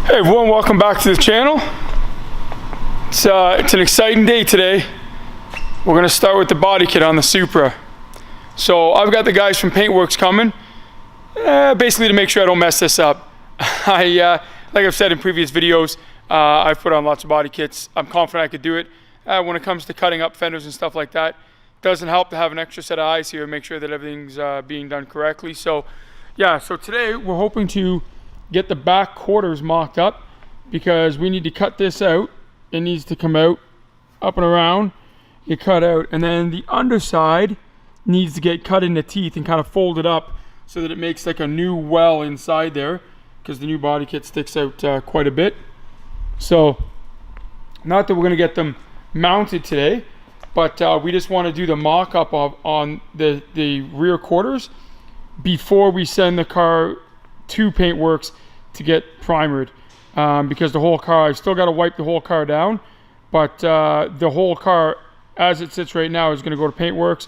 Hey everyone, welcome back to the channel. It's an exciting day today. We're going to start with the body kit on the Supra. So I've got the guys from Paintworks coming, basically to make sure I don't mess this up. Like I've said in previous videos, I've put on lots of body kits. I'm confident I could do it. When it comes to cutting up fenders and stuff like that, it doesn't help to have an extra set of eyes here and make sure that everything's being done correctly. So yeah, so today we're hoping to get the back quarters mocked up because we need to cut this out. It needs to come out, up and around, get cut out, and then the underside needs to get cut into teeth and kind of folded up so that it makes like a new well inside there, because the new body kit sticks out quite a bit. So not that we're going to get them mounted today, but we just want to do the mock-up on the rear quarters before we send the car to Paintworks to get primered, because the whole car, I've still got to wipe the whole car down, but the whole car as it sits right now is going to go to Paintworks.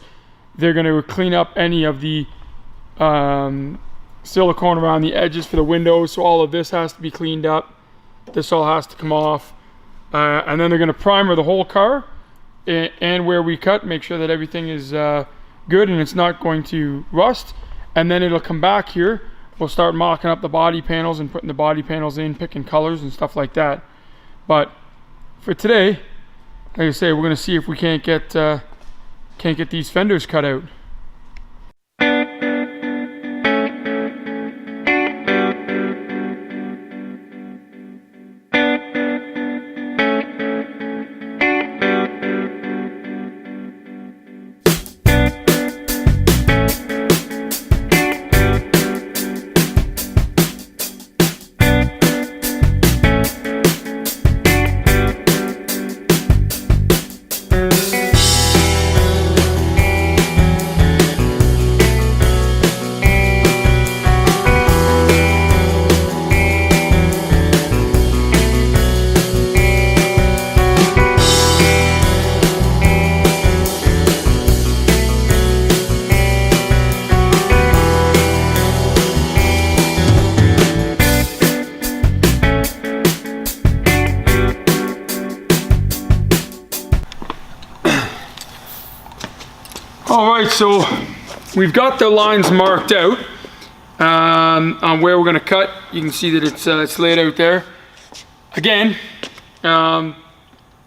They're going to clean up any of the silicone around the edges for the windows, so all of this has to be cleaned up. This all has to come off, and then they're going to primer the whole car and where we cut, make sure that everything is good and it's not going to rust, and then it'll come back here. We'll start mocking up the body panels and putting the body panels in, picking colors and stuff like that. But for today, like I say, we're going to see if we can't get these fenders cut out. Alright, so we've got the lines marked out on where we're going to cut. You can see that it's laid out there. Again, I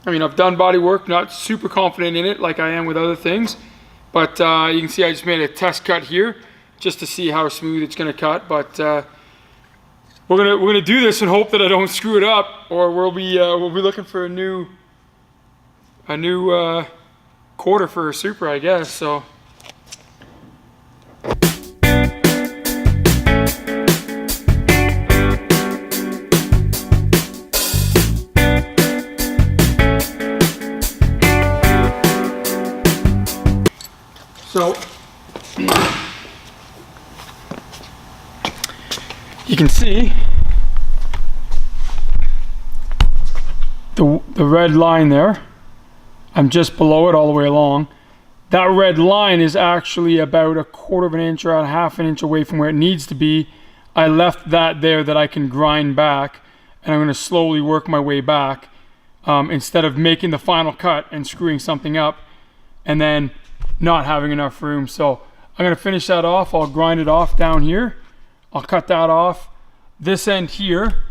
mean, I've done body work, not super confident in it like I am with other things, but you can see I just made a test cut here just to see how smooth it's going to cut. But we're gonna do this and hope that I don't screw it up, or we'll be looking for a new quarter for a Supra, I guess. So you can see the red line there. I'm just below it all the way along. That red line is actually about 1/4 of an inch or a 1/2 an inch away from where it needs to be. I left that there that I can grind back, and I'm going to slowly work my way back instead of making the final cut and screwing something up and then not having enough room. So I'm going to finish that off. I'll grind it off down here. I'll cut that off. This end here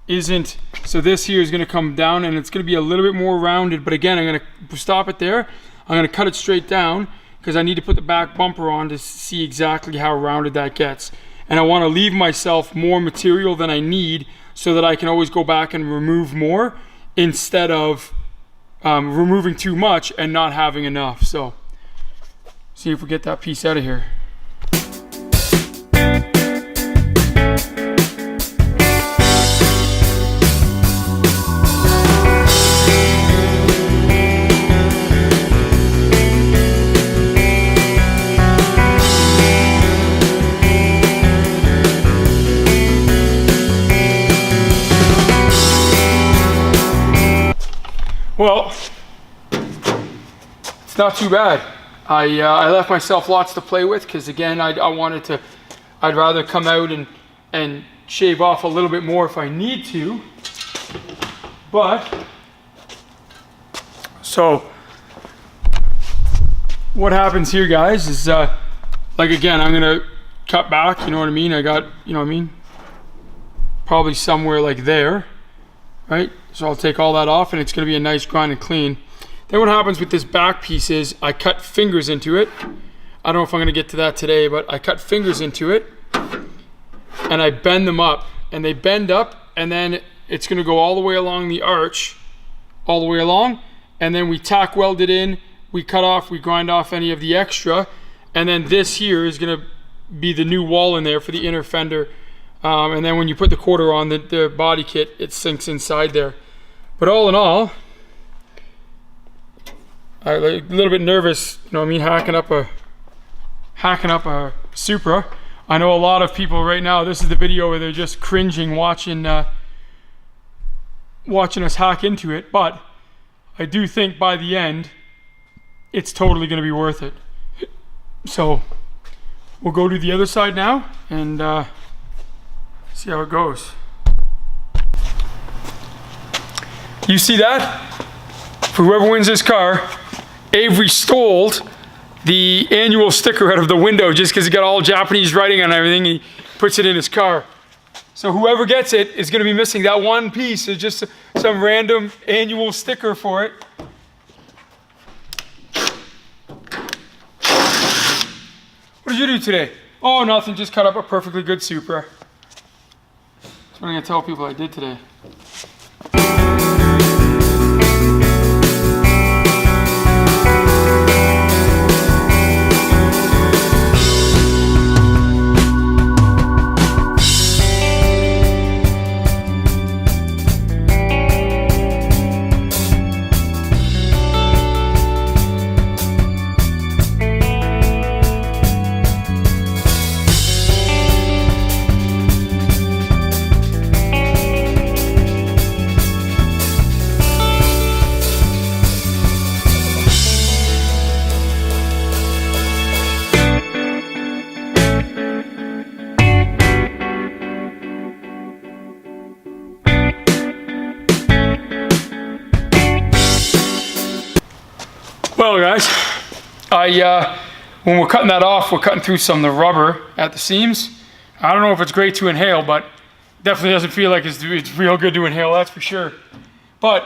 isn't, so this here is going to come down and it's going to be a little bit more rounded, but again, I'm going to stop it there. I'm going to cut it straight down because I need to put the back bumper on to see exactly how rounded that gets, and I want to leave myself more material than I need so that I can always go back and remove more instead of removing too much and not having enough. So see if we get that piece out of here. Well, it's not too bad. I left myself lots to play with because again, I'd rather come out and shave off a little bit more if I need to. But, so, what happens here, guys, is like again, I'm gonna cut back, you know what I mean? I got, you know what I mean? Probably somewhere like there, right? So I'll take all that off and it's gonna be a nice grind and clean. Then what happens with this back piece is I cut fingers into it. I don't know if I'm gonna get to that today, but I cut fingers into it and I bend them up, and they bend up, and then it's gonna go all the way along the arch, all the way along, and then we tack weld it in, we cut off, we grind off any of the extra, and then this here is gonna be the new wall in there for the inner fender. And then when you put the quarter on the body kit, it sinks inside there. But all in all, I'm a little bit nervous, you know what I mean, hacking up a Supra. I know a lot of people right now, this is the video where they're just cringing watching us hack into it, but I do think by the end, it's totally gonna be worth it. So, we'll go to the other side now and see how it goes. You see that? For whoever wins this car, Avery stole the annual sticker out of the window just because he got all Japanese writing on everything. He puts it in his car. So whoever gets it is going to be missing that one piece. It's just some random annual sticker for it. What did you do today? Oh, nothing. Just cut up a perfectly good Supra. That's what I'm going to tell people I did today. Well, guys, when we're cutting that off, we're cutting through some of the rubber at the seams. I don't know if it's great to inhale, but definitely doesn't feel like it's real good to inhale, that's for sure. But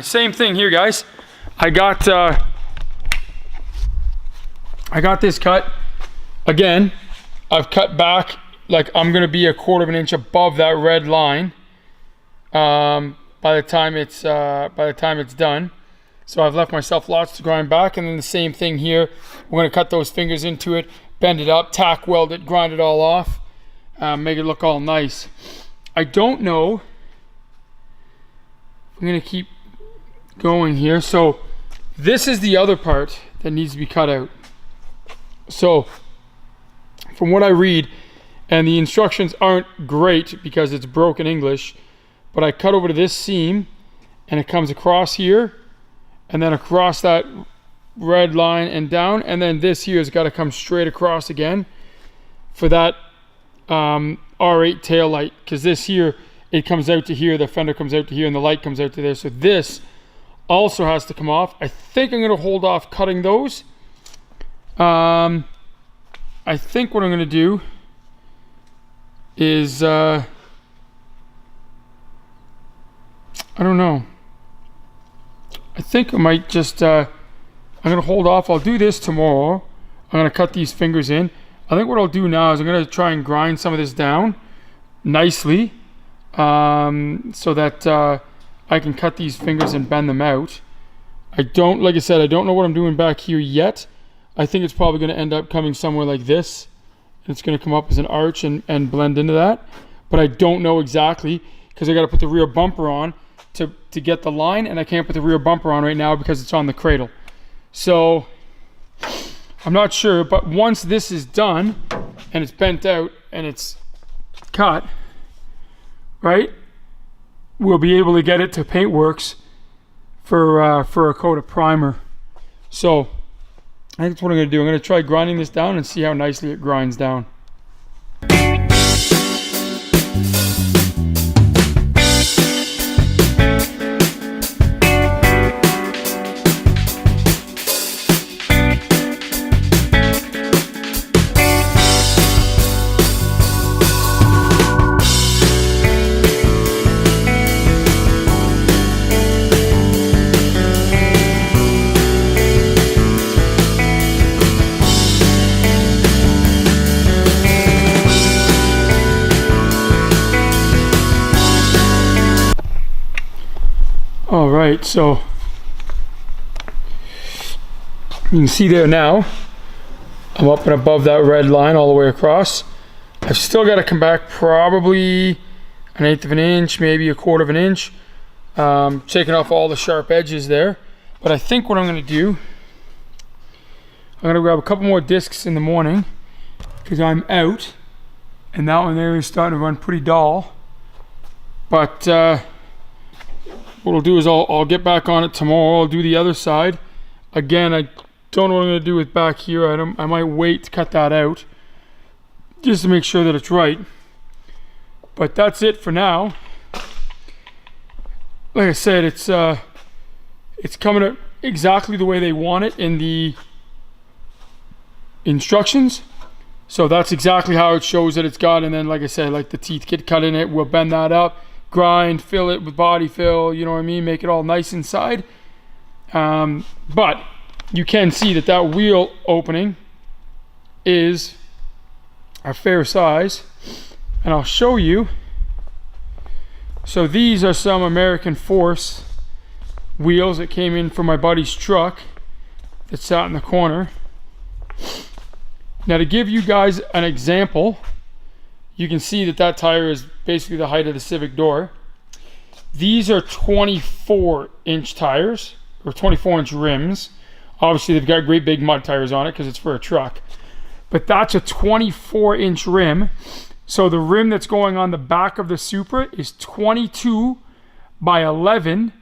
same thing here, guys. I got this cut. Again, I've cut back, like I'm gonna be 1/4 of an inch above that red line by the time it's done. So I've left myself lots to grind back, and then the same thing here. We're gonna cut those fingers into it, bend it up, tack weld it, grind it all off, make it look all nice. I don't know. I'm gonna keep going here. So this is the other part that needs to be cut out. So from what I read, and the instructions aren't great because it's broken English, but I cut over to this seam and it comes across here and then across that red line and down, and then this here has got to come straight across again for that R8 tail light, because this here, it comes out to here, the fender comes out to here, and the light comes out to there. So this also has to come off. I think I'm going to hold off cutting those. I think what I'm going to do is I don't know. I think I might just I'm going to hold off. I'll do this tomorrow. I'm going to cut these fingers in. I think what I'll do now is I'm going to try and grind some of this down nicely so that I can cut these fingers and bend them out. Like I said, I don't know what I'm doing back here yet. I think it's probably going to end up coming somewhere like this. It's going to come up as an arch and blend into that. But I don't know exactly because I got to put the rear bumper on to get the line, and I can't put the rear bumper on right now because it's on the cradle. So I'm not sure, but once this is done and it's bent out and it's cut, right, we'll be able to get it to Paintworks for a coat of primer. So I think that's what I'm going to do. I'm going to try grinding this down and see how nicely it grinds down. right, so you can see there now, I'm up and above that red line all the way across. I've still got to come back probably 1/8 of an inch, maybe 1/4 of an inch, taking off all the sharp edges there. But I think what I'm going to do, I'm going to grab a couple more discs in the morning because I'm out, and that one there is starting to run pretty dull. But what I'll do is I'll get back on it tomorrow. I'll do the other side. Again, I don't know what I'm going to do with back here. I might wait to cut that out just to make sure that it's right. But that's it for now. Like I said, it's coming out exactly the way they want it in the instructions. So that's exactly how it shows that it's got. And then, like I said, like the teeth get cut in it, we'll bend that up, grind, fill it with body fill, you know what I mean, make it all nice inside. But you can see that that wheel opening is a fair size, and I'll show you. So these are some American Force wheels that came in from my buddy's truck that sat in the corner. Now, to give you guys an example, you can see that that tire is basically the height of the Civic door. These are 24-inch tires, or 24-inch rims. Obviously, they've got great big mud tires on it because it's for a truck. But that's a 24-inch rim. So the rim that's going on the back of the Supra is 22 by 11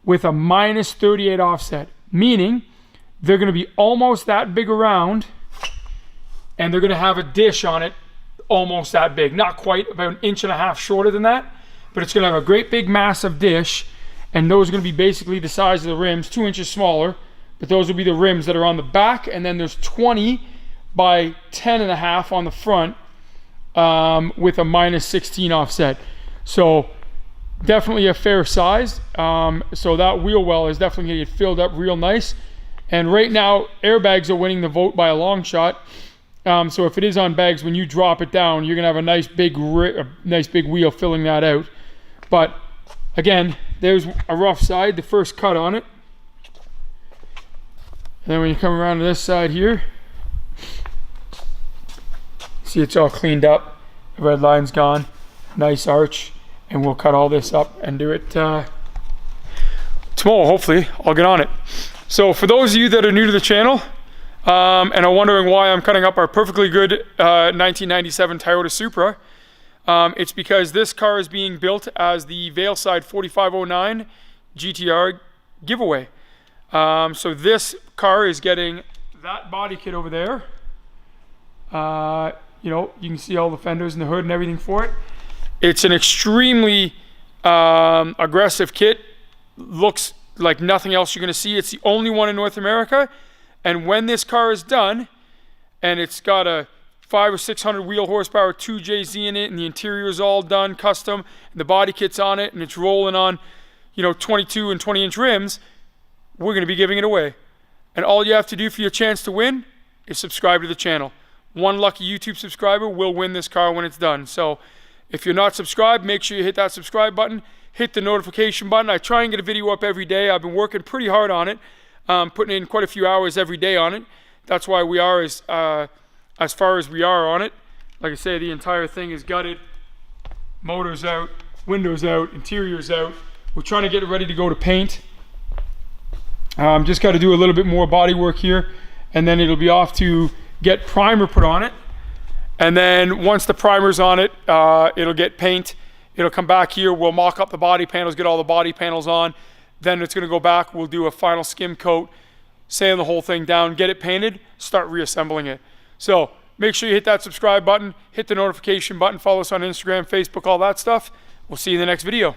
with a -38 offset. Meaning, they're going to be almost that big around, and they're going to have a dish on it almost that big. Not quite, about 1.5 inches shorter than that. But it's going to have a great big massive dish. And those are going to be basically the size of the rims, 2 inches smaller. But those will be the rims that are on the back, and then there's 20 by 10.5 on the front with a -16 offset. So definitely a fair size. So that wheel well is definitely going to get filled up real nice. And right now, airbags are winning the vote by a long shot. So if it is on bags, when you drop it down, you're going to have a nice big wheel filling that out. But again, there's a rough side, the first cut on it. And then when you come around to this side here, see it's all cleaned up. The red line's gone. Nice arch. And we'll cut all this up and do it tomorrow, hopefully. I'll get on it. So for those of you that are new to the channel and are wondering why I'm cutting up our perfectly good 1997 Toyota Supra, it's because this car is being built as the Veilside 4509 GTR giveaway. So this car is getting that body kit over there. You know, you can see all the fenders and the hood and everything for it. It's an extremely aggressive kit. Looks like nothing else you're going to see. It's the only one in North America. And when this car is done, and it's got a 500 or 600 wheel horsepower 2JZ in it, and the interior is all done custom, and the body kit's on it, and it's rolling on, you know, 22 and 20-inch rims, we're going to be giving it away. And all you have to do for your chance to win is subscribe to the channel. One lucky YouTube subscriber will win this car when it's done. So if you're not subscribed, make sure you hit that subscribe button. Hit the notification button. I try and get a video up every day. I've been working pretty hard on it, putting in quite a few hours every day on it. That's why we are as far as we are on it. Like I say, the entire thing is gutted. Motors out, windows out, interiors out. We're trying to get it ready to go to paint. Just got to do a little bit more body work here, and then it'll be off to get primer put on it. And then once the primer's on it, it'll get paint. It'll come back here. We'll mock up the body panels, get all the body panels on. Then it's going to go back. We'll do a final skim coat, sand the whole thing down, get it painted, start reassembling it. So make sure you hit that subscribe button, hit the notification button, follow us on Instagram, Facebook, all that stuff. We'll see you in the next video.